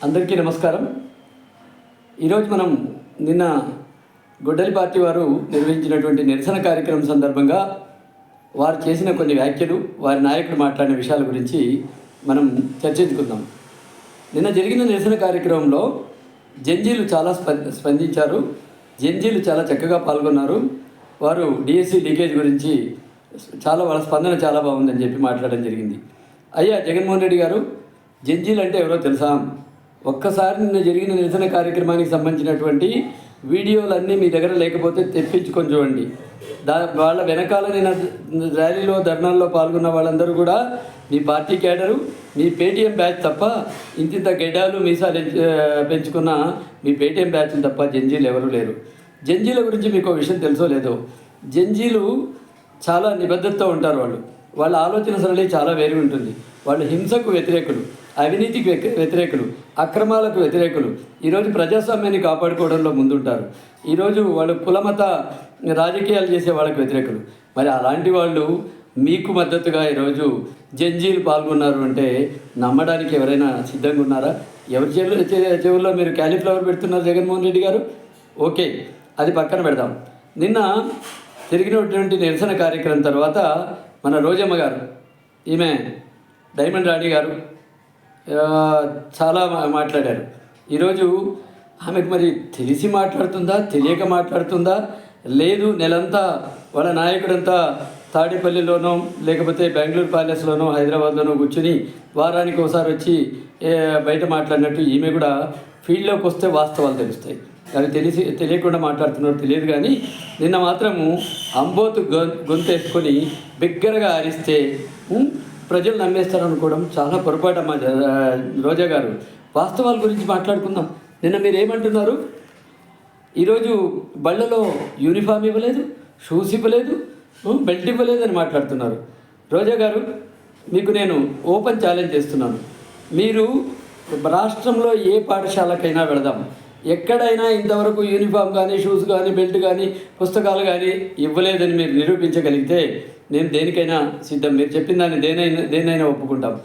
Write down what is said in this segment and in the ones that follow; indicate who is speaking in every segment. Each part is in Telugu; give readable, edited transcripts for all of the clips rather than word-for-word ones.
Speaker 1: అందరికీ నమస్కారం. ఈరోజు మనం నిన్న గొడ్డలి పార్టీ వారు నిర్వహించినటువంటి నిరసన కార్యక్రమం సందర్భంగా వారు చేసిన కొన్ని వ్యాఖ్యలు, వారి నాయకుడు మాట్లాడిన విషయాల గురించి మనం చర్చించుకుందాం. నిన్న జరిగిన నిరసన కార్యక్రమంలో జంజీలు చాలా స్పందించారు. జంజీలు చాలా చక్కగా పాల్గొన్నారు. వారు డిఎస్సి లీకేజ్ గురించి వాళ్ళ స్పందన చాలా బాగుందని చెప్పి మాట్లాడడం జరిగింది. అయ్యా జగన్మోహన్ రెడ్డి గారు, జంజీలు అంటే ఎవరో తెలుసా? ఒక్కసారి నిన్న జరిగిన నిరసన కార్యక్రమానికి సంబంధించినటువంటి వీడియోలన్నీ మీ దగ్గర లేకపోతే తెప్పించుకొని చూడండి. వాళ్ళ వెనకాల నేను ర్యాలీలో ధర్నాల్లో పాల్గొన్న వాళ్ళందరూ కూడా మీ పార్టీ క్యాడరు, మీ పేటీఎం బ్యాచ్ తప్ప, ఇంతింత గెడ్డాలు మీసాలు పెంచుకున్న మీ పేటీఎం బ్యాచ్లు తప్ప జంజీలు ఎవరు లేరు. జంజీల గురించి మీకు విషయం తెలుసో లేదో, జంజీలు చాలా నిబద్ధతతో ఉంటారు. వాళ్ళ ఆలోచన సరళి చాలా వేరు ఉంటుంది. వాళ్ళు హింసకు వ్యతిరేకులు, అవినీతికి వ్యతిరేకులు, అక్రమాలకు వ్యతిరేకులు. ఈరోజు ప్రజాస్వామ్యాన్ని కాపాడుకోవడంలో ముందుంటారు. ఈరోజు వాళ్ళు కులమత రాజకీయాలు చేసే వాళ్ళకు వ్యతిరేకులు. మరి అలాంటి వాళ్ళు మీకు మద్దతుగా ఈరోజు జంజీలు పాల్గొన్నారు అంటే నమ్మడానికి ఎవరైనా సిద్ధంగా ఉన్నారా? ఎవరి చెవుల్లో మీరు క్యాలీఫ్లవర్ పెడుతున్నారు జగన్మోహన్ రెడ్డి గారు? ఓకే, అది పక్కన పెడదాం. నిన్న జరిగినటువంటి నిరసన కార్యక్రమం తర్వాత మన రోజమ్మ గారు, ఈమె డైమండ్ రాణి గారు చాలా మాట్లాడారు. ఈరోజు ఆమెకు మరి తెలిసి మాట్లాడుతుందా, తెలియక మాట్లాడుతుందా, లేదు నెలంతా వాళ్ళ నాయకుడంతా తాడేపల్లిలోనో లేకపోతే బెంగళూరు ప్యాలెస్లోనో హైదరాబాద్లోనో కూర్చుని వారానికి ఒకసారి వచ్చి బయట మాట్లాడినట్టు ఈమె కూడా ఫీల్డ్లోకి వస్తే వాస్తవాలు తెలుస్తాయి. అవి తెలియకుండా మాట్లాడుతున్నారు తెలియదు. కానీ నిన్న మాత్రము అంబోతు గొంతేసుకొని బిగ్గరగా అరిస్తే ప్రజలు నమ్మేస్తారనుకోవడం చాలా పొరపాటు. అమ్మా రోజా గారు, వాస్తవాల గురించి మాట్లాడుకుందాం. నిన్న మీరు ఏమంటున్నారు? ఈరోజు బళ్ళలో యూనిఫామ్ ఇవ్వలేదు, షూస్ ఇవ్వలేదు, బెల్ట్ ఇవ్వలేదు అని మాట్లాడుతున్నారు. రోజా గారు, మీకు నేను ఓపెన్ ఛాలెంజ్ చేస్తున్నాను. మీరు రాష్ట్రంలో ఏ పాఠశాలకైనా వెళదాం, ఎక్కడైనా ఇంతవరకు యూనిఫామ్ కానీ, షూస్ కానీ, బెల్ట్ కానీ, పుస్తకాలు కానీ ఇవ్వలేదని మీరు నిరూపించగలిగితే నేను దేనికైనా సిద్ధం. మీరు చెప్పిన దాన్ని దేనైనా ఒప్పుకుంటాం.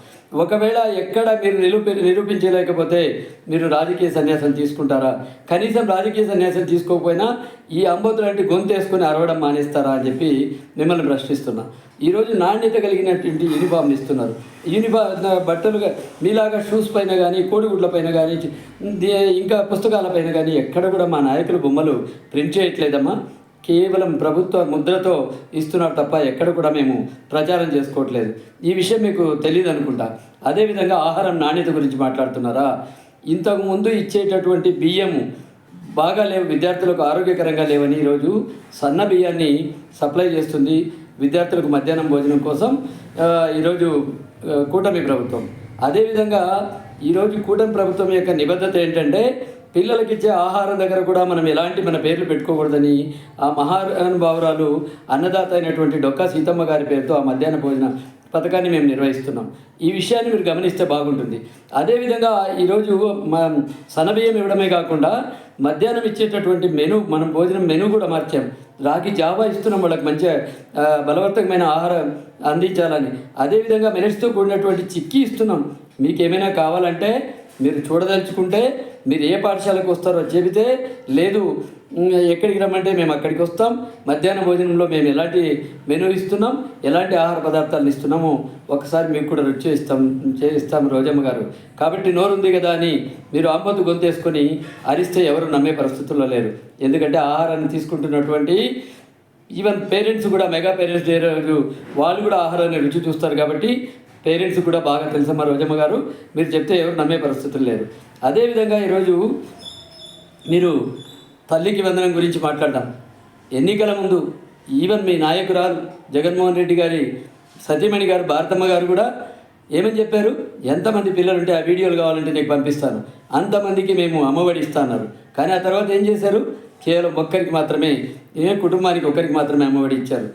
Speaker 1: ఒకవేళ ఎక్కడ మీరు నిరూపించలేకపోతే మీరు రాజకీయ సన్యాసం తీసుకుంటారా? కనీసం రాజకీయ సన్యాసం తీసుకోకపోయినా ఈ అంబోతు లాంటి గొంతేసుకొని అరవడం మానేస్తారా అని చెప్పి మిమ్మల్ని ప్రశ్నిస్తున్నా. ఈరోజు నాణ్యత కలిగినటువంటి యూనిఫామ్లు ఇస్తున్నారు. బట్టలుగా మీలాగా షూస్ పైన కానీ, కోడిగుడ్ల పైన కానీ, ఇంకా పుస్తకాల పైన కానీ ఎక్కడ కూడా మా నాయకుల బొమ్మలు ప్రింట్ చేయట్లేదమ్మా. కేవలం ప్రభుత్వ ముద్రతో ఇస్తున్నారు తప్ప ఎక్కడ కూడా మేము ప్రచారం చేసుకోవట్లేదు. ఈ విషయం మీకు తెలియదు అనుకుంటా. అదేవిధంగా ఆహారం నాణ్యత గురించి మాట్లాడుతున్నారా? ఇంతకుముందు ఇచ్చేటటువంటి బియ్యము బాగా లేవు, విద్యార్థులకు ఆరోగ్యకరంగా లేవని ఈరోజు సన్న బియ్యాన్ని సప్లై చేస్తుంది విద్యార్థులకు మధ్యాహ్నం భోజనం కోసం ఈరోజు కూటమి ప్రభుత్వం. అదేవిధంగా ఈరోజు కూటమి ప్రభుత్వం యొక్క నిబద్ధత ఏంటంటే పిల్లలకి ఇచ్చే ఆహారం దగ్గర కూడా మనం మన పేర్లు పెట్టుకోకూడదని ఆ మహానుభావురాలు అన్నదాత అయినటువంటి డొక్కా సీతమ్మ గారి పేరుతో ఆ మధ్యాహ్న భోజన పథకాన్ని మేము నిర్వహిస్తున్నాం. ఈ విషయాన్ని మీరు గమనిస్తే బాగుంటుంది. అదేవిధంగా ఈరోజు సన్నబియ్యం ఇవ్వడమే కాకుండా మధ్యాహ్నం ఇచ్చేటటువంటి మనం భోజనం మెనూ కూడా మార్చాం. రాగి జావా ఇస్తున్నాం, వాళ్ళకి మంచిగా బలవర్తకమైన ఆహారం అందించాలని. అదేవిధంగా మెనెట్స్తో కూడినటువంటి చిక్కీ ఇస్తున్నాం. మీకు ఏమైనా కావాలంటే మీరు చూడదలుచుకుంటే మీరు ఏ పాఠశాలకు వస్తారో చెబితే, లేదు ఎక్కడికి రమ్మంటే మేము అక్కడికి వస్తాం. మధ్యాహ్న భోజనంలో మేము ఎలాంటి మెనూ ఇస్తున్నాం, ఎలాంటి ఆహార పదార్థాలను ఇస్తున్నామో ఒకసారి మీకు కూడా రుచి చేయిస్తాం రోజమ్మ గారు. కాబట్టి నోరుంది కదా అని మీరు అంబోతు గొంతేసుకొని అరిస్తే ఎవరు నమ్మే పరిస్థితుల్లో లేరు. ఎందుకంటే ఆహారాన్ని తీసుకుంటున్నటువంటి ఈవెన్ పేరెంట్స్ కూడా, మెగా పేరెంట్స్ డే రోజు వాళ్ళు కూడా ఆహారాన్ని రుచి చూస్తారు. కాబట్టి పేరెంట్స్ కూడా బాగా తెలుసమ్మా రోజమ్మ గారు, మీరు చెప్తే ఎవరు నమ్మే పరిస్థితులు లేరు. అదేవిధంగా ఈరోజు మీరు తల్లికి వందనం గురించి మాట్లాడడం, ఎన్నికల ముందు ఈవెన్ మీ నాయకురాలు జగన్మోహన్ రెడ్డి గారి సతీమణి గారు భారతమ్మ గారు కూడా ఏమని చెప్పారు? ఎంతమంది పిల్లలుంటే ఆ వీడియోలు కావాలంటే నీకు పంపిస్తాను, అంతమందికి మేము అమ్మఒడి ఇస్తాన్నారు. కానీ ఆ తర్వాత ఏం చేశారు? కేవలం ఒక్కరికి మాత్రమే, కుటుంబానికి ఒక్కరికి మాత్రమే అమ్మఒడి ఇచ్చారు.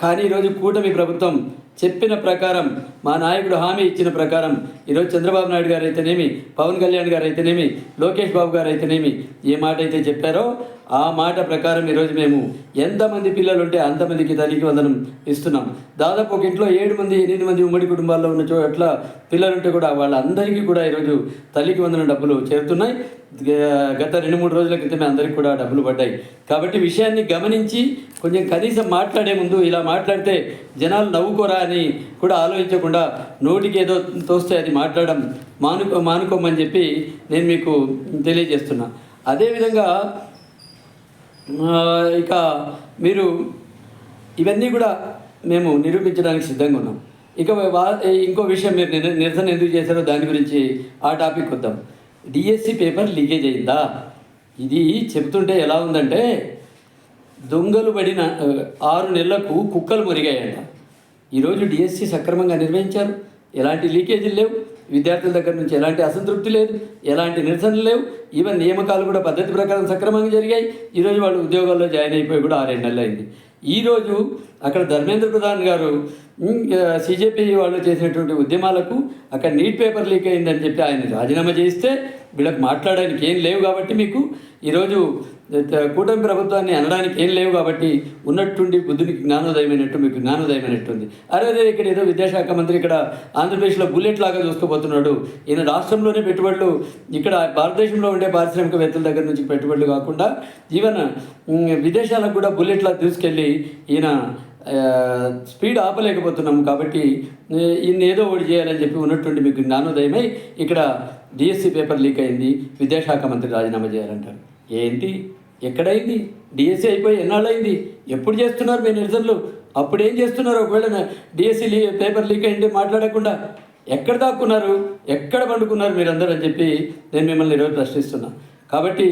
Speaker 1: కానీ ఈరోజు కూటమి ప్రభుత్వం చెప్పిన ప్రకారం, మా నాయకుడు హామీ ఇచ్చిన ప్రకారం ఈరోజు చంద్రబాబు నాయుడు గారు అయితేనేమి, పవన్ కళ్యాణ్ గారు అయితేనేమి, లోకేష్ బాబు గారు అయితేనేమి ఏ మాట అయితే చెప్పారో ఆ మాట ప్రకారం ఈరోజు మేము ఎంతమంది పిల్లలు ఉంటే అంతమందికి తల్లికి వందనం ఇస్తున్నాం. దాదాపు ఒక ఇంట్లో 7 మంది 8 మంది ఉమ్మడి కుటుంబాల్లో ఉన్న చోట్ల పిల్లలుంటే కూడా వాళ్ళందరికీ కూడా ఈరోజు తల్లికి వందనం డబ్బులు చేరుతున్నాయి. గత 2-3 రోజుల క్రితమే అందరికీ కూడా డబ్బులు పడ్డాయి. కాబట్టి విషయాన్ని గమనించి కొంచెం కనీసం మాట్లాడే ముందు ఇలా మాట్లాడితే జనాలు నవ్వుకోరా అని కూడా ఆలోచించకుండా నోటికి ఏదో తోస్తే అది మాట్లాడడం మానుకోమని చెప్పి నేను మీకు తెలియజేస్తున్నా. అదేవిధంగా ఇక మీరు ఇవన్నీ కూడా మేము నిరూపించడానికి సిద్ధంగా ఉన్నాం. ఇక ఇంకో విషయం, మీరు నిరసన ఎందుకు చేశారో దాని గురించి ఆ టాపిక్ వద్దాం. డిఎస్సి పేపర్ లీకేజ్ అయిందా? ఇది చెబుతుంటే ఎలా ఉందంటే దొంగలు పడిన 6 నెలలకు కుక్కలు మురిగాయంట. ఈరోజు డిఎస్సి సక్రమంగా నిర్వహించారు, ఎలాంటి లీకేజీలు లేవు, విద్యార్థుల దగ్గర నుంచి ఎలాంటి అసంతృప్తి లేదు, ఎలాంటి నిరసనలు లేవు, ఈవెన్ నియామకాలు కూడా పద్ధతి ప్రకారం సక్రమంగా జరిగాయి. ఈరోజు వాళ్ళు ఉద్యోగాల్లో జాయిన్ అయిపోయి కూడా 6 నెలలు అయింది. ఈరోజు అక్కడ ధర్మేంద్ర ప్రధాన్ గారు సిజేపీ వాళ్ళు చేసినటువంటి ఉద్యమాలకు అక్కడ నీట్ పేపర్ లీక్ అయిందని చెప్పి ఆయన రాజీనామా చేస్తే వీళ్ళకి మాట్లాడడానికి ఏం లేవు. కాబట్టి మీకు ఈరోజు కూటమి ప్రభుత్వాన్ని అనడానికి ఏం లేవు. కాబట్టి ఉన్నట్టుండి బుద్ధునికి జ్ఞానోదయమైనట్టు మీకు జ్ఞానోదయమైనట్టుంది. అదే ఇక్కడ ఏదో విద్యాశాఖ మంత్రి ఇక్కడ ఆంధ్రప్రదేశ్లో బుల్లెట్ లాగా చూసుకోబోతున్నాడు. ఈయన రాష్ట్రంలోనే పెట్టుబడులు, ఇక్కడ భారతదేశంలో ఉండే పారిశ్రామికవేత్తల దగ్గర నుంచి పెట్టుబడులు కాకుండా ఈవెన్ విదేశాలకు కూడా బుల్లెట్లా తీసుకెళ్ళి ఈయన స్పీడ్ ఆపలేకపోతున్నాము. కాబట్టి ఈయన ఏదో ఒకటి చేయాలని చెప్పి ఉన్నట్టుండి మీకు జ్ఞానోదయమై ఇక్కడ డిఎస్సి పేపర్ లీక్ అయింది, విద్యాశాఖ మంత్రి రాజీనామా చేయాలంటారు. ఏంటి, ఎక్కడైంది? డిఎస్సి అయిపోయి ఎన్నాళ్ళైంది? ఎప్పుడు చేస్తున్నారు మీ నిరసనలు? అప్పుడు ఏం చేస్తున్నారు? ఒకవేళ డిఎస్సి పేపర్ లీక్ అయింటే మాట్లాడకుండా ఎక్కడ దాక్కున్నారు, ఎక్కడ పండుకున్నారు మీరందరూ అని చెప్పి నేను మిమ్మల్ని ఈరోజు ప్రశ్నిస్తున్నా. కాబట్టి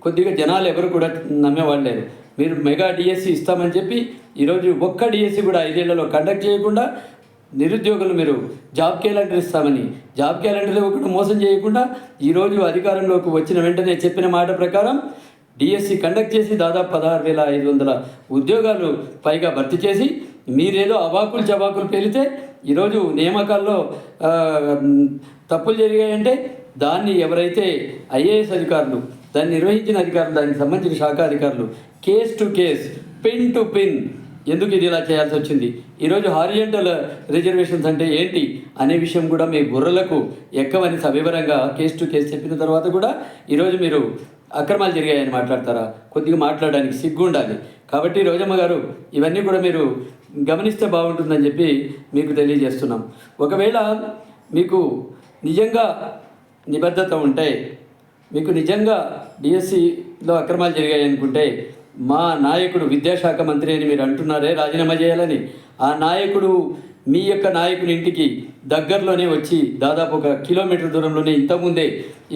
Speaker 1: కొద్దిగా జనాలు ఎవరు కూడా నమ్మేవాళ్ళు లేరు. మీరు మెగా డిఎస్సి ఇస్తామని చెప్పి ఈరోజు ఒక్క డిఎస్సి కూడా 5 ఏళ్లలో కండక్ట్ చేయకుండా నిరుద్యోగులు మీరు జాబ్ క్యాలెండర్ ఇస్తామని జాబ్ క్యాలెండర్ ఒకటి మోసం చేయకుండా ఈరోజు అధికారంలోకి వచ్చిన వెంటనే చెప్పిన మాట ప్రకారం డిఎస్సి కండక్ట్ చేసి దాదాపు 16,500 ఉద్యోగాలు పైగా భర్తీ చేసి మీరేదో అవాకులు చవాకులు పేలితే ఈరోజు నియామకాల్లో తప్పులు జరిగాయంటే దాన్ని ఎవరైతే ఐఏఎస్ అధికారులు, దాన్ని నిర్వహించిన అధికారులు, దానికి సంబంధించిన శాఖ అధికారులు case to case, pin to pin ఎందుకు ఇది ఇలా చేయాల్సి వచ్చింది, ఈరోజు హారిజంటల్ రిజర్వేషన్స్ అంటే ఏంటి అనే విషయం కూడా మీ బుర్రలకు ఎక్కవని సవివరంగా కేస్ టు కేస్ చెప్పిన తర్వాత కూడా ఈరోజు మీరు అక్రమాలు జరిగాయని మాట్లాడతారా? కొద్దిగా మాట్లాడడానికి సిగ్గు ఉండాలి. కాబట్టి రోజమ్మ గారు ఇవన్నీ కూడా మీరు గమనిస్తే బాగుంటుందని చెప్పి మీకు తెలియజేస్తున్నాం. ఒకవేళ మీకు నిజంగా నిబద్ధత ఉంటే, మీకు నిజంగా డిఎస్సిలో అక్రమాలు జరిగాయి అనుకుంటే, మా నాయకుడు విద్యాశాఖ మంత్రి అని మీరు అంటున్నారే రాజీనామా చేయాలని, ఆ నాయకుడు మీ యొక్క నాయకుని ఇంటికి దగ్గరలోనే వచ్చి దాదాపు 1 కిలోమీటర్ దూరంలోనే ఇంతకుముందే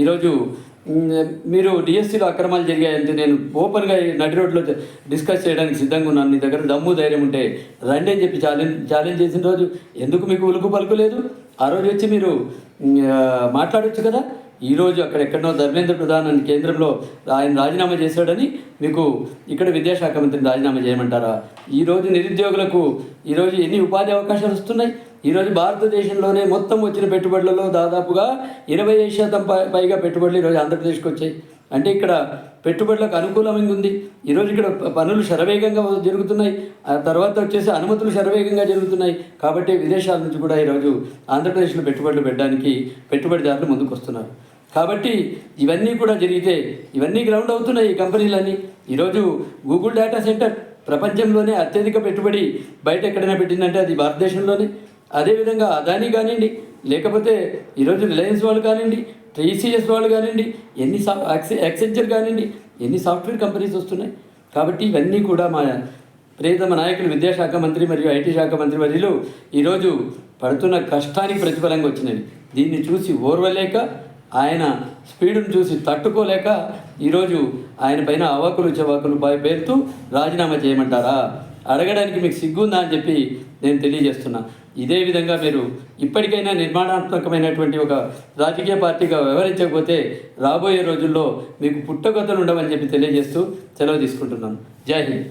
Speaker 1: ఈరోజు మీరు డిఎస్సిలో అక్రమాలు జరిగాయంటే నేను ఓపెన్గా నడి రోడ్లో డిస్కస్ చేయడానికి సిద్ధంగా ఉన్నాను, నీ దగ్గర దమ్ము ధైర్యం ఉంటే రండి అని చెప్పి ఛాలెంజ్ చేసిన రోజు ఎందుకు మీకు ఉలుకు పలుకు లేదు? ఆ రోజు వచ్చి మీరు మాట్లాడవచ్చు కదా. ఈరోజు అక్కడెక్కడో ధర్మేంద్ర ప్రధాన్ అని కేంద్రంలో ఆయన రాజీనామా చేశాడని మీకు ఇక్కడ విద్యాశాఖ మంత్రిని రాజీనామా చేయమంటారా? ఈరోజు నిరుద్యోగులకు ఈరోజు ఎన్ని ఉపాధి అవకాశాలు వస్తున్నాయి? ఈరోజు భారతదేశంలోనే మొత్తం వచ్చిన పెట్టుబడులలో దాదాపుగా 25% పైగా పెట్టుబడులు ఈరోజు ఆంధ్రప్రదేశ్కి వచ్చాయి. అంటే ఇక్కడ పెట్టుబడులకు అనుకూలంగా ఉంది. ఈరోజు ఇక్కడ పనులు శరవేగంగా జరుగుతున్నాయి, ఆ తర్వాత వచ్చేసి అనుమతులు శరవేగంగా జరుగుతున్నాయి. కాబట్టి విదేశాల నుంచి కూడా ఈరోజు ఆంధ్రప్రదేశ్లో పెట్టుబడులు పెట్టడానికి పెట్టుబడిదారులు ముందుకు వస్తున్నారు. కాబట్టి ఇవన్నీ కూడా జరిగితే ఇవన్నీ గ్రౌండ్ అవుతున్నాయి. ఈ కంపెనీలన్నీ ఈరోజు గూగుల్ డేటా సెంటర్ ప్రపంచంలోనే అత్యధిక పెట్టుబడి బయట ఎక్కడైనా పెట్టిందంటే అది భారతదేశంలోనే. అదేవిధంగా అదానీ కానివ్వండి, లేకపోతే ఈరోజు రిలయన్స్ వాళ్ళు కానివ్వండి, టీసీఎస్ వాళ్ళు కానివ్వండి, యాక్సెంచర్ కానివ్వండి, ఎన్ని సాఫ్ట్వేర్ కంపెనీస్ వస్తున్నాయి. కాబట్టి ఇవన్నీ కూడా మా ప్రియతమ నాయకులు విద్యాశాఖ మంత్రి మరియు ఐటీ శాఖ మంత్రి వర్యులు ఈరోజు పడుతున్న కష్టానికి ప్రతిఫలంగా వచ్చినవి. దీన్ని చూసి ఓర్వలేక, ఆయన స్పీడును చూసి తట్టుకోలేక ఈరోజు ఆయన పైన అవాకులు చవాకులు పేరుతూ రాజీనామా చేయమంటారా? అడగడానికి మీకు సిగ్గుందా అని చెప్పి నేను తెలియజేస్తున్నా. ఇదే విధంగా మీరు ఇప్పటికైనా నిర్మాణాత్మకమైనటువంటి ఒక రాజకీయ పార్టీగా వ్యవహరించకపోతే రాబోయే రోజుల్లో మీకు పుట్టగొత్తలు ఉండవని చెప్పి తెలియజేస్తూ సెలవు తీసుకుంటున్నాను. జై హింద్.